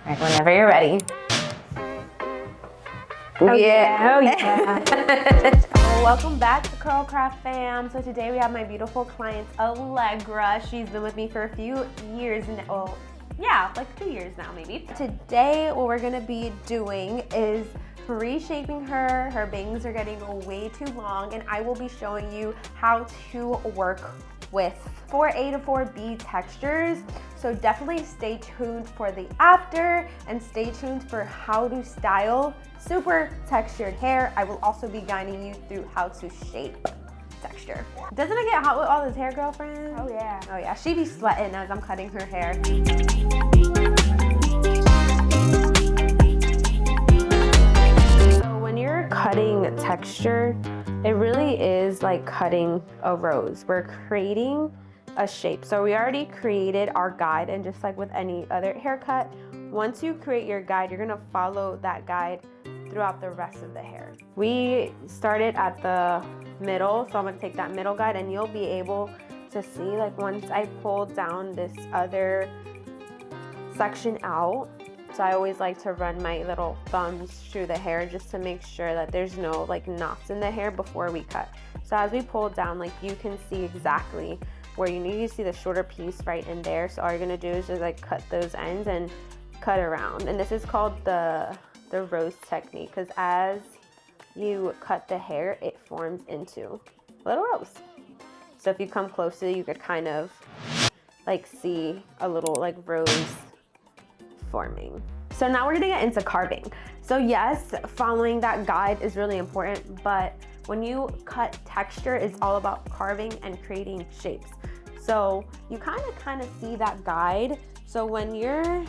right, whenever you're ready. Oh yeah. Oh yeah. Well, welcome back to Curlcraft fam. So today we have my beautiful client Allegra. She's been with me for a few years now. Well, yeah, like 2 years now maybe. Today what we're gonna be doing is reshaping her. Her bangs are getting way too long, and I will be showing you how to work with 4A to 4B textures. So definitely stay tuned for the after, and stay tuned for how to style super textured hair. I will also be guiding you through how to shape texture. Doesn't it get hot with all this hair, girlfriend? Oh yeah. Oh yeah, she be sweating as I'm cutting her hair. So when you're cutting texture, it really is like cutting a rose. We're creating a shape. So we already created our guide, and just like with any other haircut, once you create your guide, you're gonna follow that guide throughout the rest of the hair. We started at the middle, so I'm gonna take that middle guide, and you'll be able to see, like, once I pulled down this other section out. So I always like to run my little thumbs through the hair just to make sure that there's no like knots in the hair before we cut. So as we pull down, like, you can see exactly where you need to see the shorter piece right in there. So all you're gonna do is just like cut those ends and cut around. And this is called the rose technique, because as you cut the hair, it forms into a little rose. So if you come close to it, you could kind of like see a little like rose forming. So now we're gonna get into carving. So yes, following that guide is really important, but when you cut texture, it's all about carving and creating shapes. So you kind of see that guide. So when you're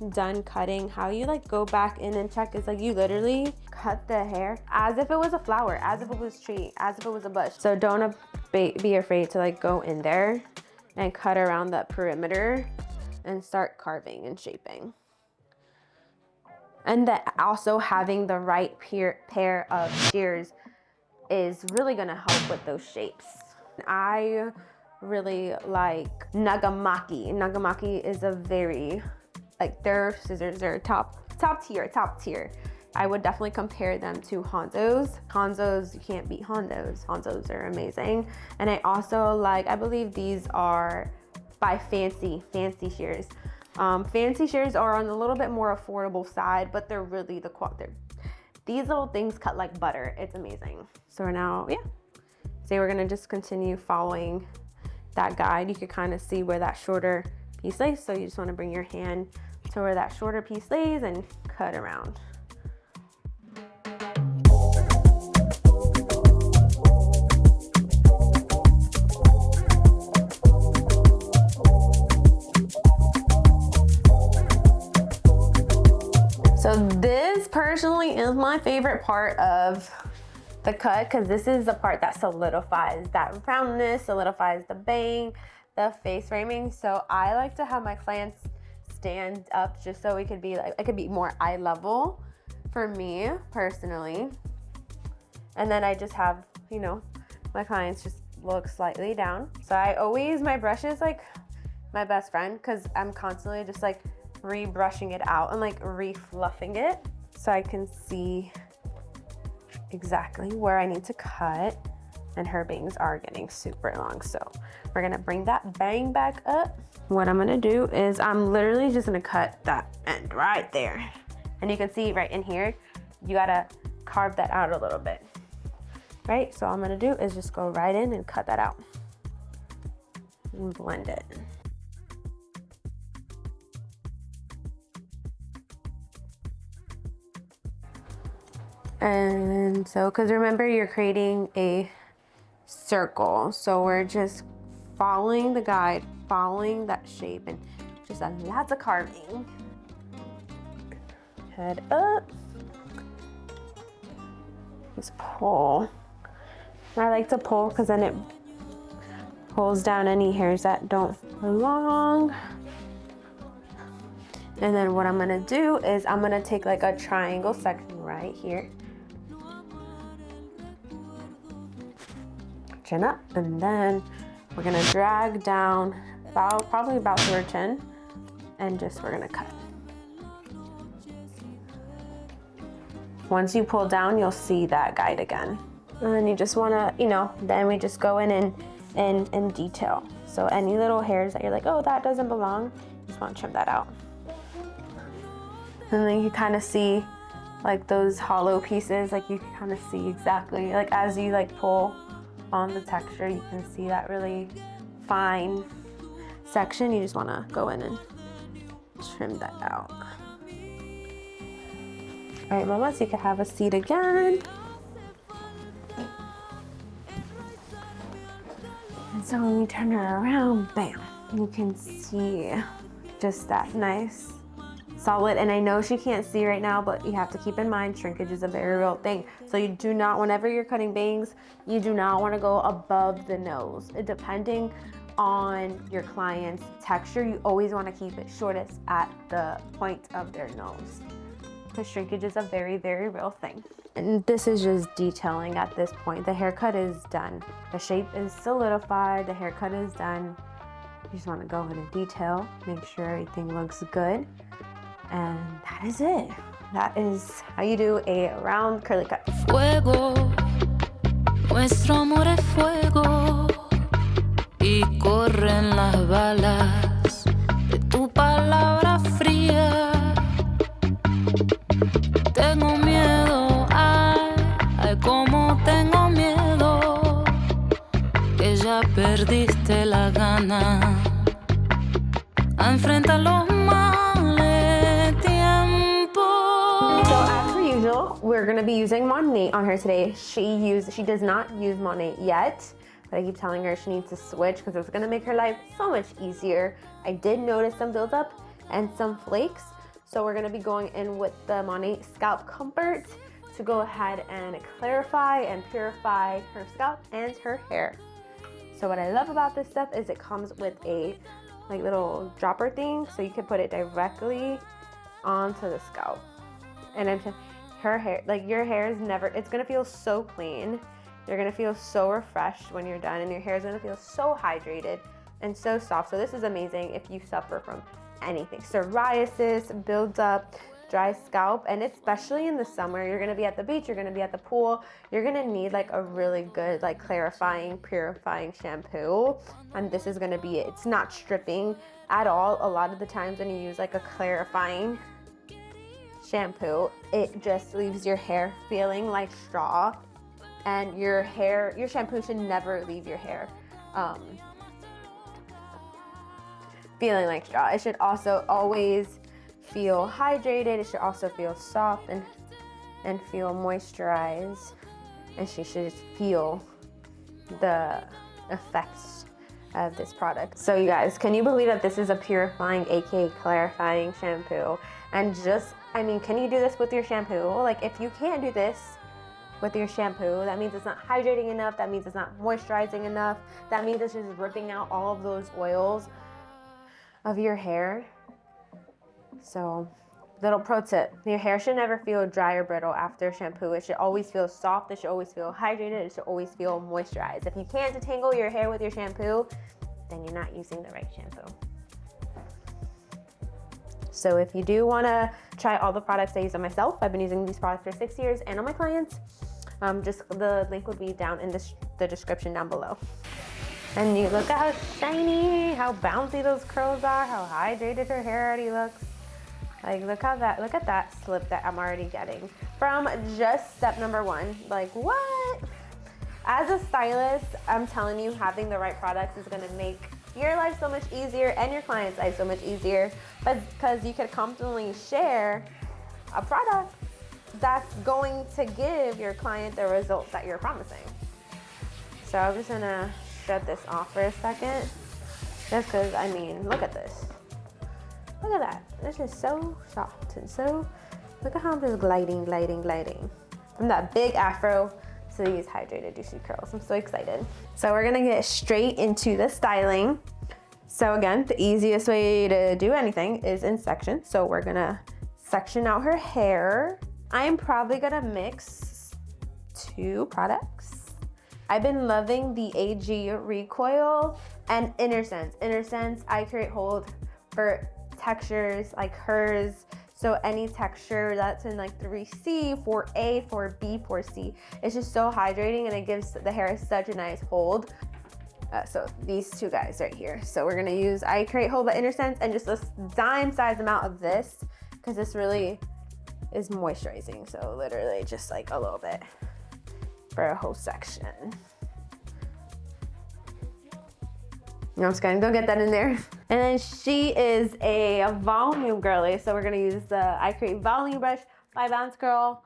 done cutting, how you like go back in and check is like you literally cut the hair as if it was a flower, as if it was a tree, as if it was a bush. So don't be afraid to like go in there and cut around that perimeter and start carving and shaping. And that also having the right pair of shears is really gonna help with those shapes. I really like Nagamaki. Nagamaki is a very, like, their scissors are top tier. I would definitely compare them to Hanzo's. Hanzo's, you can't beat Hanzo's. Hanzo's are amazing. And I also like, I believe these are by Fancy shears. Fancy shears are on a little bit more affordable side, but they're really these little things cut like butter. It's amazing. So now, yeah. So we're gonna just continue following that guide. You can kind of see where that shorter piece lays. So you just wanna bring your hand to where that shorter piece lays and cut around. So this personally is my favorite part of the cut, because this is the part that solidifies that roundness, solidifies the bang, the face framing. So I like to have my clients stand up just so it could be like, it could be more eye level for me personally. And then I just have, you know, my clients just look slightly down. So my brush is like my best friend, because I'm constantly just like re-brushing it out and like re-fluffing it so I can see exactly where I need to cut. And her bangs are getting super long, so we're gonna bring that bang back up. What I'm gonna do is I'm literally just gonna cut that end right there, and you can see right in here you gotta carve that out a little bit, right? So all I'm gonna do is just go right in and cut that out and blend it. And so, because remember, you're creating a circle, so we're just following the guide, following that shape, and just lots of carving. Head up. Just pull. I like to pull because then it pulls down any hairs that don't belong. And then what I'm gonna do is I'm gonna take like a triangle section right here. Chin up, and then we're gonna drag down probably about to her chin, and just we're gonna cut. Once you pull down, you'll see that guide again. And then you just wanna, then we just go in and detail. So any little hairs that you're like, oh, that doesn't belong, you just wanna trim that out. And then you kind of see like those hollow pieces, like you can kind of see exactly, like as you like pull on the texture, you can see that really fine section. You just wanna go in and trim that out. All right, Mama, so you can have a seat again. And so when we turn her around, bam, you can see just that nice solid. And I know she can't see right now, but you have to keep in mind shrinkage is a very real thing. So you do not, whenever you're cutting bangs, you do not want to go above the nose. Depending on your client's texture, you always want to keep it shortest at the point of their nose, because shrinkage is a very, very real thing. And this is just detailing at this point. The haircut is done. The shape is solidified. The haircut is done. You just want to go in and detail, make sure everything looks good. And that is it. That is how you do a round curly cut. Fuego, nuestro amor es fuego, y corren las balas de tu palabra fría. Tengo miedo, ay, como tengo miedo, que ya perdiste la gana a enfrentar los males tiempo. So as per usual, we're gonna be using Monat on her today. She does not use Monat yet, but I keep telling her she needs to switch because it's gonna make her life so much easier. I did notice some buildup and some flakes. So we're gonna be going in with the Monat Scalp Comfort to go ahead and clarify and purify her scalp and her hair. So what I love about this stuff is it comes with a like little dropper thing, so you can put it directly onto the scalp. And her hair, like your hair is never, it's gonna feel so clean. You're gonna feel so refreshed when you're done, and your hair is gonna feel so hydrated and so soft. So this is amazing if you suffer from anything, psoriasis, builds up, dry scalp, and especially in the summer, you're gonna be at the beach, you're gonna be at the pool, you're gonna need like a really good like clarifying, purifying shampoo, and this is gonna be it. It's not stripping at all. A lot of the times when you use like a clarifying shampoo, it just leaves your hair feeling like straw, and your shampoo should never leave your hair feeling like straw. It should also always feel hydrated. It should also feel soft and feel moisturized, and she should just feel the effects of this product. So you guys, can you believe that this is a purifying, aka clarifying shampoo? And just, I mean, can you do this with your shampoo? Like if you can't do this with your shampoo, that means it's not hydrating enough, that means it's not moisturizing enough, that means it's just ripping out all of those oils of your hair. So little pro tip, your hair should never feel dry or brittle after shampoo. It should always feel soft, it should always feel hydrated, it should always feel moisturized. If you can't detangle your hair with your shampoo, then you're not using the right shampoo. So if you do want to try all the products I use on myself, I've been using these products for 6 years, and on my clients, just the link will be down in the description down below. And you look at how shiny, how bouncy those curls are, how hydrated her hair already looks. Like look at that slip that I'm already getting from just step number 1. Like what? As a stylist, I'm telling you, having the right products is gonna make your life so much easier and your client's life so much easier, because you can confidently share a product that's going to give your client the results that you're promising. So I'm just gonna shut this off for a second, just because, I mean, look at this. Look at that. This is so soft and so, look at how I'm just gliding from that big afro to these hydrated juicy curls. I'm so excited. So we're gonna get straight into the styling. So again, the easiest way to do anything is in sections. So we're gonna section out her hair. I am probably gonna mix 2 products. I've been loving the AG Recoil and InterSense. InterSense iCreate hold for textures like hers. So any texture that's in like 3C, 4A, 4B, 4C. It's just so hydrating and it gives the hair such a nice hold. So these two guys right here. So we're gonna use iCreate Hold by InterSense and just a dime size amount of this because this really is moisturizing. So literally just like a little bit for a whole section. No, I'm just gonna go get that in there. And then she is a volume girly. So we're gonna use the iCreate volume brush by Bounce Curl.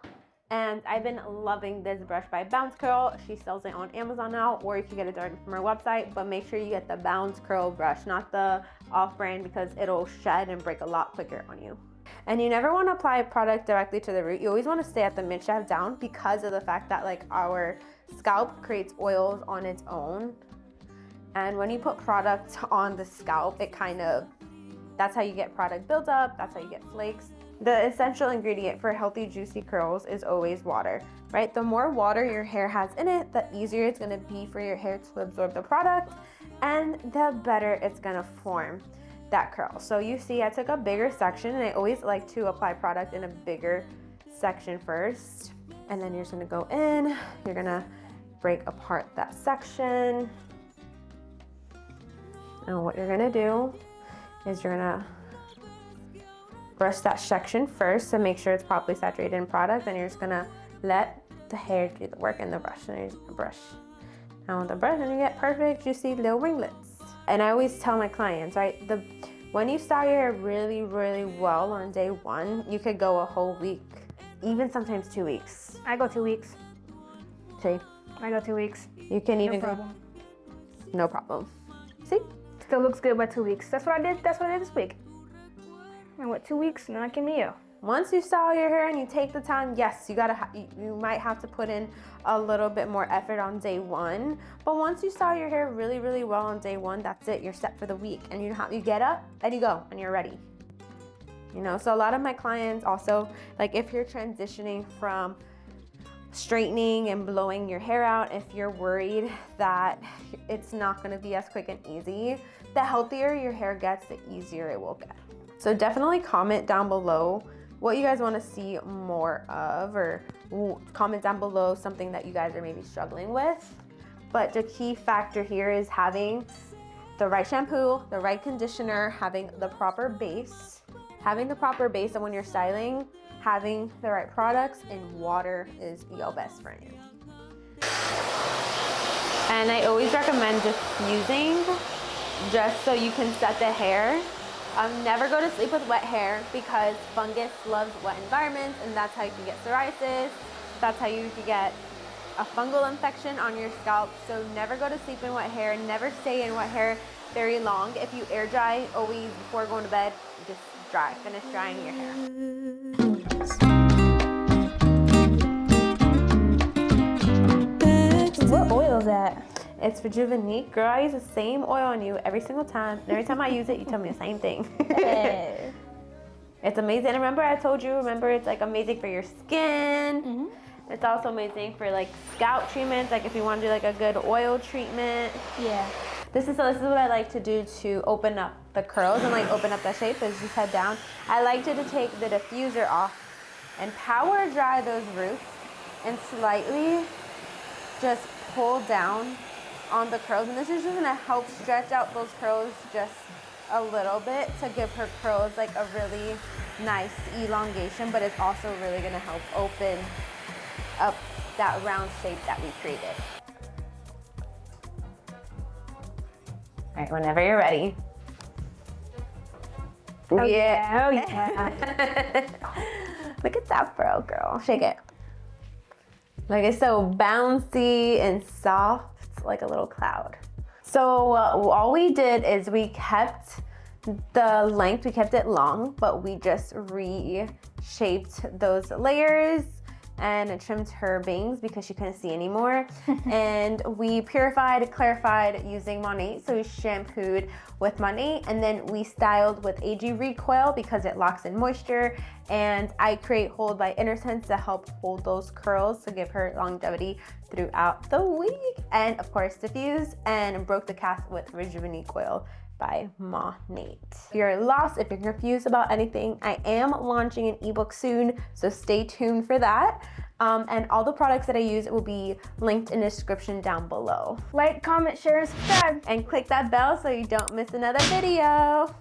And I've been loving this brush by Bounce Curl. She sells it on Amazon now, or you can get it directly from her website, but make sure you get the Bounce Curl brush, not the off-brand, because it'll shed and break a lot quicker on you. And you never wanna apply product directly to the root. You always wanna stay at the mid-shaft down because of the fact that like our scalp creates oils on its own. And when you put product on the scalp, it kind of, that's how you get product buildup, that's how you get flakes. The essential ingredient for healthy, juicy curls is always water, right? The more water your hair has in it, the easier it's gonna be for your hair to absorb the product and the better it's gonna form that curl. So you see, I took a bigger section and I always like to apply product in a bigger section first. And then you're just gonna go in, you're gonna break apart that section. And what you're gonna do is you're gonna brush that section first to make sure it's properly saturated in product, and you're just gonna let the hair do the work in the brush. And you're just gonna brush down with the brush and you get perfect, juicy little ringlets. And I always tell my clients, right, when you style your hair really, really well on day one, you could go a whole week, even sometimes 2 weeks. I go 2 weeks. See? I go 2 weeks. You can even No problem. go, no problem. See? Still looks good by 2 weeks. That's what I did. That's what I did this week. And what, 2 weeks? Now I can be you. Once you style your hair and you take the time, yes, you might have to put in a little bit more effort on day one. But once you style your hair really, really well on day one, that's it. You're set for the week, and you get up and you go and you're ready. You know, so a lot of my clients also, like if you're transitioning from straightening and blowing your hair out, if you're worried that it's not going to be as quick and easy, the healthier your hair gets, the easier it will get. So definitely comment down below what you guys want to see more of, or comment down below something that you guys are maybe struggling with. But the key factor here is having the right shampoo, the right conditioner, having the proper base. Having the proper base, and when you're styling, having the right products, and water is your best friend. And I always recommend diffusing just so you can set the hair. Never go to sleep with wet hair because fungus loves wet environments, and that's how you can get psoriasis. That's how you can get a fungal infection on your scalp. So never go to sleep in wet hair, never stay in wet hair very long. If you air dry, always before going to bed, just finish drying your hair. What oil is that? It's Rejuvenate. Girl, I use the same oil on you every single time. And every time I use it, you tell me the same thing. Hey. It's amazing. And remember I told you, it's like amazing for your skin. Mm-hmm. It's also amazing for like scalp treatments, like if you want to do like a good oil treatment. Yeah. This is what I like to do to open up the curls and like open up that shape, is just head down. I like to take the diffuser off and power dry those roots and slightly just pull down on the curls. And this is just gonna help stretch out those curls just a little bit to give her curls like a really nice elongation, but it's also really gonna help open up that round shape that we created. All right, whenever you're ready. Oh, yeah. Oh, yeah. Look at that fro, girl. Shake it. Like, it's so bouncy and soft. It's like a little cloud. So all we did is we kept the length, we kept it long, but we just reshaped those layers and trimmed her bangs because she couldn't see anymore. And we purified, clarified using Monat. So we shampooed with Monat, and then we styled with AG Recoil because it locks in moisture, and iCreate Hold by InterSense to help hold those curls to give her longevity throughout the week. And of course, diffused and broke the cast with Rejuvenate Coil by Monat. If you're lost, if you're confused about anything, I am launching an ebook soon, so stay tuned for that. And all the products that I use will be linked in the description down below. Like, comment, share, and subscribe. And click that bell so you don't miss another video.